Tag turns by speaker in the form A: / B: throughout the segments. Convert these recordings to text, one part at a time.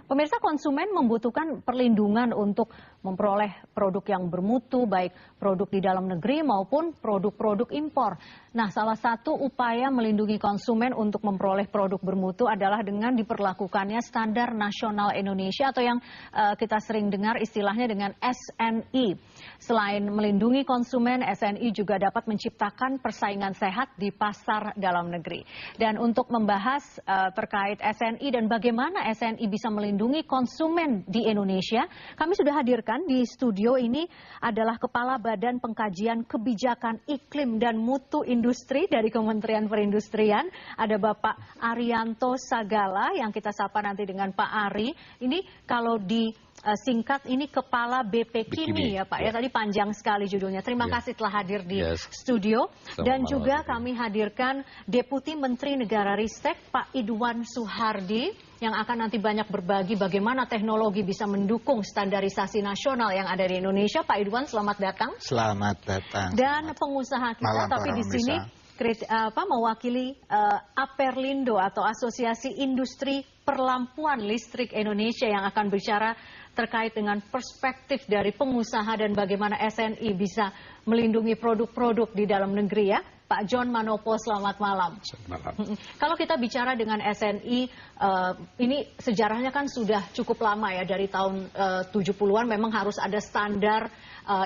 A: Pemirsa, konsumen membutuhkan perlindungan untuk memperoleh produk yang bermutu, baik produk di dalam negeri maupun produk-produk impor. Nah, salah satu upaya melindungi konsumen untuk memperoleh produk bermutu adalah dengan diperlakukannya Standar Nasional Indonesia atau yang kita sering dengar istilahnya dengan SNI. Selain melindungi konsumen, SNI juga dapat menciptakan persaingan sehat di pasar dalam negeri. Dan untuk membahas terkait SNI dan bagaimana SNI bisa melindungi konsumen di Indonesia, kami sudah hadirkan di studio ini adalah Kepala Badan Pengkajian Kebijakan Iklim dan Mutu Industri dari Kementerian Perindustrian, ada Bapak Arianto Sagala yang kita sapa nanti dengan Pak Ari. Ini kalau singkat ini Kepala BPKIMI ya Pak ya, tadi panjang sekali judulnya. Terima kasih telah hadir di studio. Dan juga kami hadirkan Deputi Menteri Negara Ristek Pak Idwan Suhardi yang akan nanti banyak berbagi bagaimana teknologi bisa mendukung standarisasi nasional yang ada di Indonesia. Pak Idwan, selamat datang.
B: Selamat datang.
A: Dan pengusaha kita, tapi di sini mewakili Aperlindo atau Asosiasi Industri Perlampuan Listrik Indonesia yang akan bicara terkait dengan perspektif dari pengusaha dan bagaimana SNI bisa melindungi produk-produk di dalam negeri ya. Pak John Manopo, selamat malam.
B: Selamat malam.
A: Kalau kita bicara dengan SNI, ini sejarahnya kan sudah cukup lama ya, dari tahun 70-an memang harus ada standar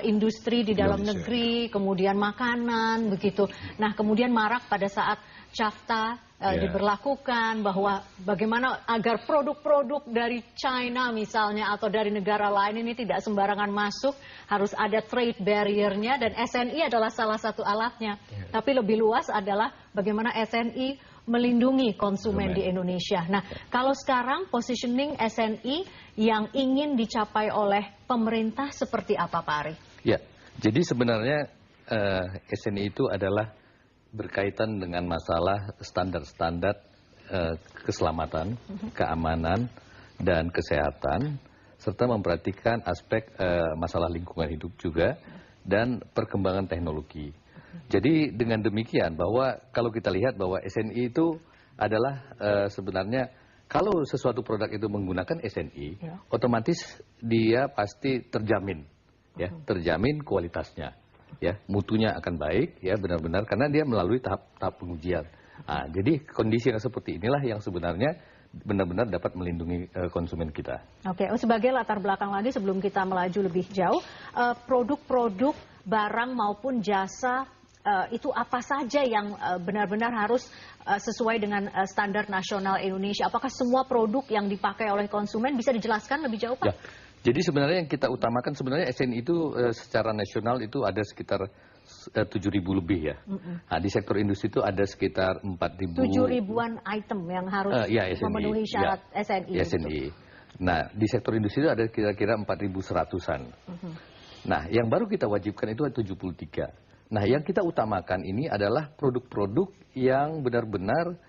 A: industri di dalam negeri, kemudian makanan, begitu. Nah, kemudian marak pada saat CAFTA diberlakukan, bahwa bagaimana agar produk-produk dari China misalnya atau dari negara lain ini tidak sembarangan masuk, harus ada trade barrier-nya dan SNI adalah salah satu alatnya. Tapi lebih luas adalah bagaimana SNI melindungi konsumen di Indonesia. Nah, kalau sekarang positioning SNI yang ingin dicapai oleh pemerintah seperti apa, Pak Ari?
C: Ya, jadi sebenarnya SNI itu adalah berkaitan dengan masalah standar-standar keselamatan, keamanan, dan kesehatan, serta memperhatikan aspek masalah lingkungan hidup juga, dan perkembangan teknologi. Jadi dengan demikian bahwa kalau kita lihat bahwa SNI itu adalah sebenarnya kalau sesuatu produk itu menggunakan SNI, otomatis dia pasti terjamin, ya, terjamin kualitasnya. Ya, mutunya akan baik, ya benar-benar karena dia melalui tahap pengujian. Nah, jadi kondisi yang seperti inilah yang sebenarnya benar-benar dapat melindungi konsumen kita.
A: Oke, sebagai latar belakang lagi sebelum kita melaju lebih jauh, produk-produk barang maupun jasa itu apa saja yang benar-benar harus sesuai dengan standar nasional Indonesia? Apakah semua produk yang dipakai oleh konsumen bisa dijelaskan lebih jauh, Pak?
C: Ya. Jadi sebenarnya yang kita utamakan sebenarnya SNI itu secara nasional itu ada sekitar 7.000 lebih ya. Nah, di sektor industri itu ada sekitar 4.000.
A: 7.000-an item yang harus memenuhi syarat SNI.
C: SNI. Nah, di sektor industri itu ada kira-kira 4.100-an. Nah, yang baru kita wajibkan itu ada 73. Nah, yang kita utamakan ini adalah produk-produk yang benar-benar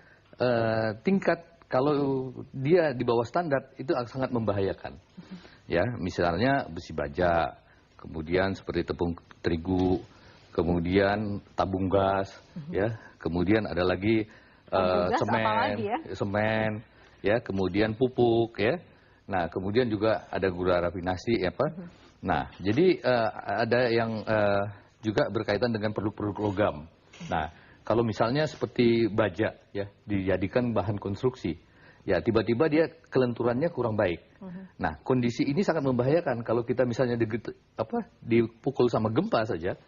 C: tingkat kalau dia di bawah standar itu sangat membahayakan. Ya, misalnya besi baja, kemudian seperti tepung terigu, kemudian tabung gas, ya, kemudian ada lagi semen, ya, kemudian pupuk, ya. Nah, kemudian juga ada gula rafinasi, ya, Pak. Nah, jadi ada yang juga berkaitan dengan produk-produk logam. Nah, kalau misalnya seperti baja, ya, dijadikan bahan konstruksi. Ya, tiba-tiba dia kelenturannya kurang baik. Nah, kondisi ini sangat membahayakan kalau kita misalnya dipukul sama gempa saja.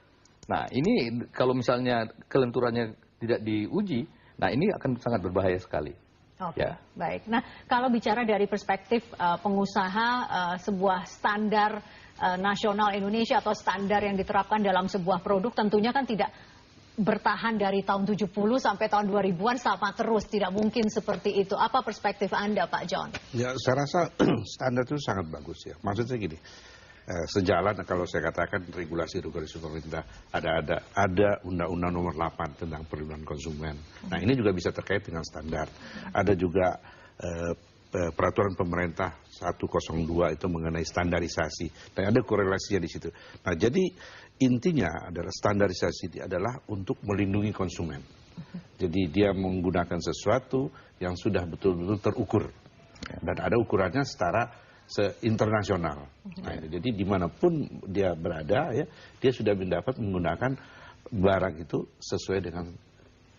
C: Nah, ini kalau misalnya kelenturannya tidak diuji, nah ini akan sangat berbahaya sekali.
A: Oke, baik. Nah, kalau bicara dari perspektif pengusaha, sebuah standar nasional Indonesia atau standar yang diterapkan dalam sebuah produk tentunya kan tidak bertahan dari tahun 70 sampai tahun 2000-an sama terus, tidak mungkin seperti itu. Apa perspektif Anda, Pak John?
B: Ya, saya rasa standar itu sangat bagus ya. Maksudnya gini, sejalan kalau saya katakan regulasi pemerintah, ada Undang-Undang Nomor 8 tentang perlindungan konsumen. Nah, ini juga bisa terkait dengan standar. Ada juga peraturan pemerintah 102 itu mengenai standarisasi. Dan ada korelasinya di situ. Nah, jadi intinya adalah standarisasi adalah untuk melindungi konsumen. Jadi dia menggunakan sesuatu yang sudah betul-betul terukur. dan ada ukurannya secara internasional. Nah, jadi dimanapun dia berada, ya, dia sudah dapat menggunakan barang itu sesuai dengan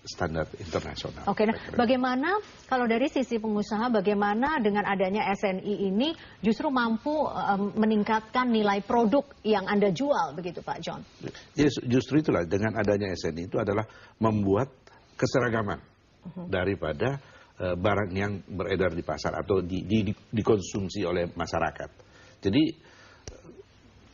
B: standar internasional.
A: Oke, nah bagaimana kalau dari sisi pengusaha, bagaimana dengan adanya SNI ini justru mampu meningkatkan nilai produk yang Anda jual, begitu Pak John?
B: Ya, justru itulah dengan adanya SNI itu adalah membuat keseragaman daripada barang yang beredar di pasar atau dikonsumsi oleh masyarakat. Jadi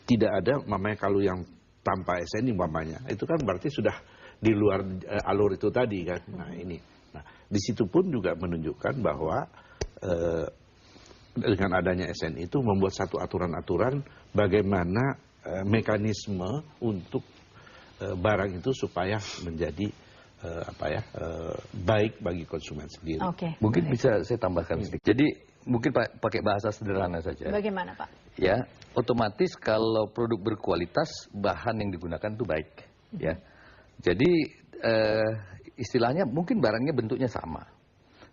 B: tidak ada, mamanya kalau yang tanpa SNI mamanya, itu kan berarti sudah di luar alur itu tadi kan. Nah ini, nah di situ pun juga menunjukkan bahwa dengan adanya SNI itu membuat satu aturan-aturan bagaimana mekanisme untuk barang itu supaya menjadi baik bagi konsumen sendiri.
A: Oke.
C: Mungkin bisa saya tambahkan sedikit. Jadi mungkin pakai bahasa sederhana saja.
A: Bagaimana Pak?
C: Ya, otomatis kalau produk berkualitas bahan yang digunakan itu baik. Ya. Jadi istilahnya mungkin barangnya bentuknya sama,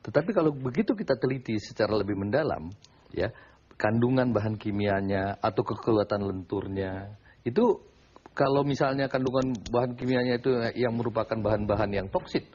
C: tetapi kalau begitu kita teliti secara lebih mendalam, ya kandungan bahan kimianya atau kekuatan lenturnya itu, kalau misalnya kandungan bahan kimianya itu yang merupakan bahan-bahan yang toksit,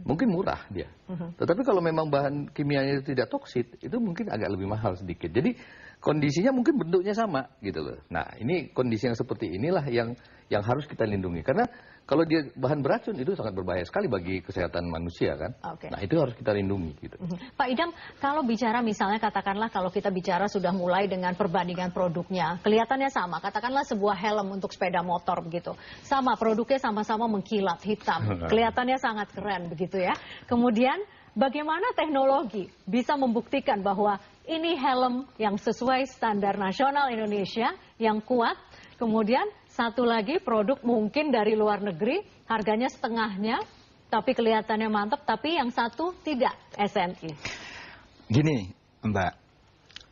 C: mungkin murah dia, tetapi kalau memang bahan kimianya itu tidak toksit, itu mungkin agak lebih mahal sedikit. Jadi kondisinya mungkin bentuknya sama gitu loh. Nah ini kondisi yang seperti inilah yang harus kita lindungi, karena kalau dia bahan beracun itu sangat berbahaya sekali bagi kesehatan manusia kan.
A: Okay.
C: Nah itu harus kita lindungi gitu.
A: Pak Idam, kalau bicara misalnya katakanlah kalau kita bicara sudah mulai dengan perbandingan produknya, kelihatannya sama, katakanlah sebuah helm untuk sepeda motor begitu. Sama, produknya sama-sama mengkilat hitam, kelihatannya sangat keren begitu ya. Kemudian bagaimana teknologi bisa membuktikan bahwa ini helm yang sesuai standar nasional Indonesia, yang kuat, kemudian satu lagi produk mungkin dari luar negeri, harganya setengahnya, tapi kelihatannya mantap, tapi yang satu tidak SNI.
D: Gini Mbak,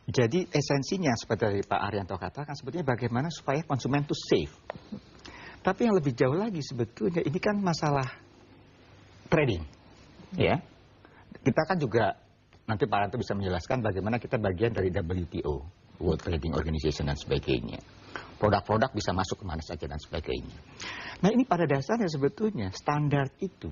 D: jadi esensinya seperti Pak Arianto katakan, sebetulnya bagaimana supaya konsumen itu safe. Tapi yang lebih jauh lagi sebetulnya ini kan masalah trading, ya. Kita kan juga, nanti Pak Arianto bisa menjelaskan bagaimana kita bagian dari WTO, World Trading Organization dan sebagainya. Produk-produk bisa masuk kemana saja dan sebagainya. Nah ini pada dasarnya sebetulnya standar itu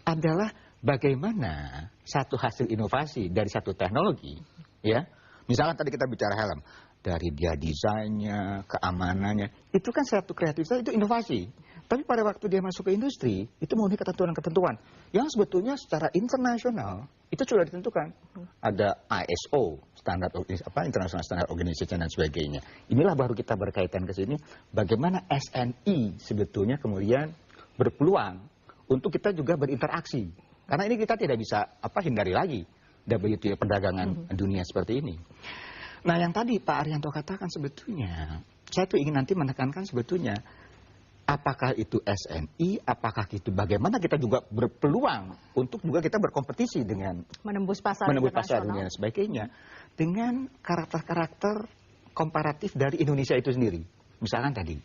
D: adalah bagaimana satu hasil inovasi dari satu teknologi, ya. Misalnya tadi kita bicara helm, dari dia desainnya, keamanannya, itu kan satu kreativitas, itu inovasi. Tapi pada waktu dia masuk ke industri, itu memenuhi ketentuan-ketentuan yang sebetulnya secara internasional itu sudah ditentukan. Ada ISO, standar International Standard Organization dan sebagainya. Inilah baru kita berkaitan ke sini, bagaimana SNI sebetulnya kemudian berpeluang untuk kita juga berinteraksi. Karena ini kita tidak bisa hindari lagi WTO perdagangan dunia seperti ini. Nah yang tadi Pak Arianto katakan sebetulnya, saya tuh ingin nanti menekankan sebetulnya, apakah itu SNI, apakah itu bagaimana kita juga berpeluang untuk juga kita berkompetisi dengan
A: menembus pasar
D: dunia dan sebagainya, dengan karakter-karakter komparatif dari Indonesia itu sendiri. Misalkan tadi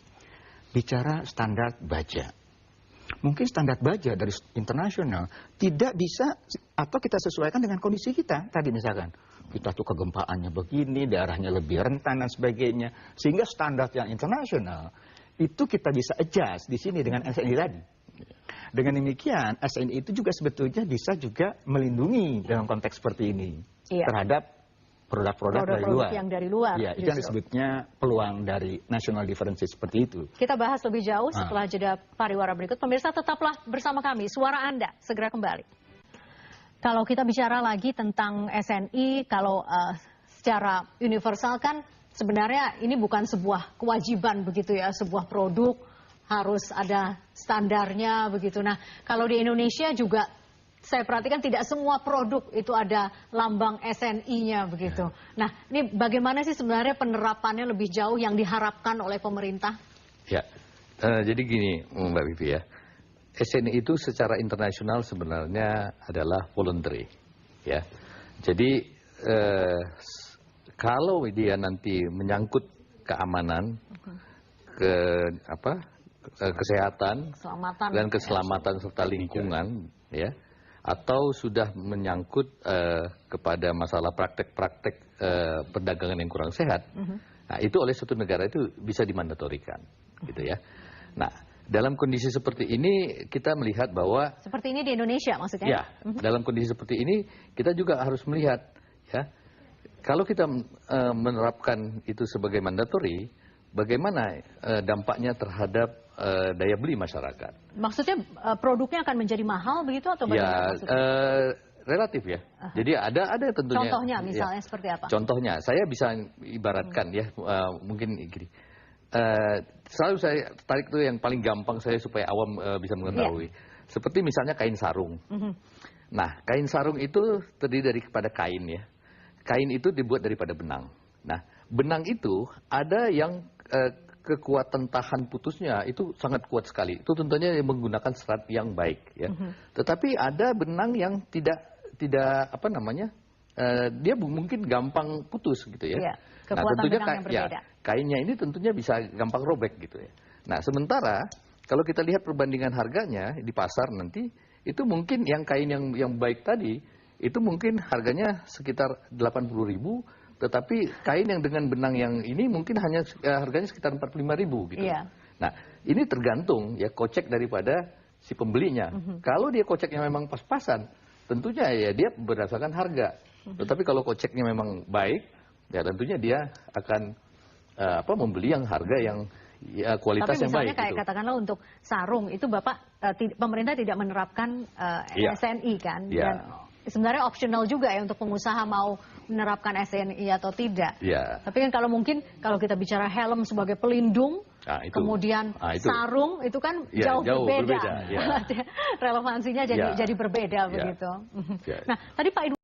D: bicara standar baja, mungkin standar baja dari internasional tidak bisa atau kita sesuaikan dengan kondisi kita. Tadi misalkan kita tuh kegempaannya begini, daerahnya lebih rentan dan sebagainya, sehingga standar yang internasional itu kita bisa adjust di sini dengan SNI tadi. Dengan demikian, SNI itu juga sebetulnya bisa juga melindungi dalam konteks seperti ini terhadap produk-produk dari luar.
A: Yang dari luar.
D: Ya, itu yang disebutnya peluang dari national differences seperti itu.
A: Kita bahas lebih jauh setelah jeda pariwara berikut. Pemirsa tetaplah bersama kami. Suara Anda segera kembali. Kalau kita bicara lagi tentang SNI, kalau secara universal kan sebenarnya ini bukan sebuah kewajiban begitu ya, sebuah produk harus ada standarnya begitu. Nah, kalau di Indonesia juga saya perhatikan tidak semua produk itu ada lambang SNI-nya begitu. Nah, ini bagaimana sih sebenarnya penerapannya lebih jauh yang diharapkan oleh pemerintah?
C: Ya, jadi gini Mbak Vivi ya, SNI itu secara internasional sebenarnya adalah voluntary, ya. Jadi kalau dia nanti menyangkut keamanan, kesehatan, dan keselamatan serta lingkungan, ya, atau sudah menyangkut kepada masalah praktek-praktek perdagangan yang kurang sehat, nah itu oleh suatu negara itu bisa dimandatorikan, gitu ya. Nah, dalam kondisi seperti ini kita melihat bahwa
A: seperti ini di Indonesia maksudnya?
C: Ya, dalam kondisi seperti ini kita juga harus melihat, ya, kalau kita menerapkan itu sebagai mandatori, bagaimana dampaknya terhadap daya beli masyarakat.
A: Maksudnya produknya akan menjadi mahal begitu atau bagaimana maksudnya?
C: Relatif ya. Jadi ada tentunya.
A: Contohnya misalnya seperti apa?
C: Contohnya, saya bisa ibaratkan ya, mungkin gini. Selalu saya tarik itu yang paling gampang saya supaya awam bisa mengetahui. Seperti misalnya kain sarung. Nah, kain sarung itu terdiri daripada kain ya. Kain itu dibuat daripada benang. Nah, benang itu ada yang kekuatan tahan putusnya itu sangat kuat sekali. Itu tentunya menggunakan serat yang baik ya. Tetapi ada benang yang tidak apa namanya? Dia mungkin gampang putus gitu ya. Nah, tentunya kainnya ini tentunya bisa gampang robek gitu ya. Nah, sementara kalau kita lihat perbandingan harganya di pasar nanti itu mungkin yang kain yang baik tadi itu mungkin harganya sekitar 80.000, tetapi kain yang dengan benang yang ini mungkin hanya harganya sekitar 45.000 gitu. Nah, ini tergantung ya kocek daripada si pembelinya. Kalau dia koceknya memang pas-pasan, tentunya ya dia berdasarkan harga. Tetapi kalau koceknya memang baik, ya tentunya dia akan membeli yang harga yang kualitas yang baik. Tapi
A: misalnya kayak gitu. Katakanlah untuk sarung itu Bapak pemerintah tidak menerapkan SNI kan? Dan sebenarnya optional juga ya untuk pengusaha mau menerapkan SNI atau tidak. Tapi kan kalau mungkin kalau kita bicara helm sebagai pelindung, kemudian sarung itu kan jauh berbeda. Relevansinya jadi berbeda begitu. Nah, tadi Pak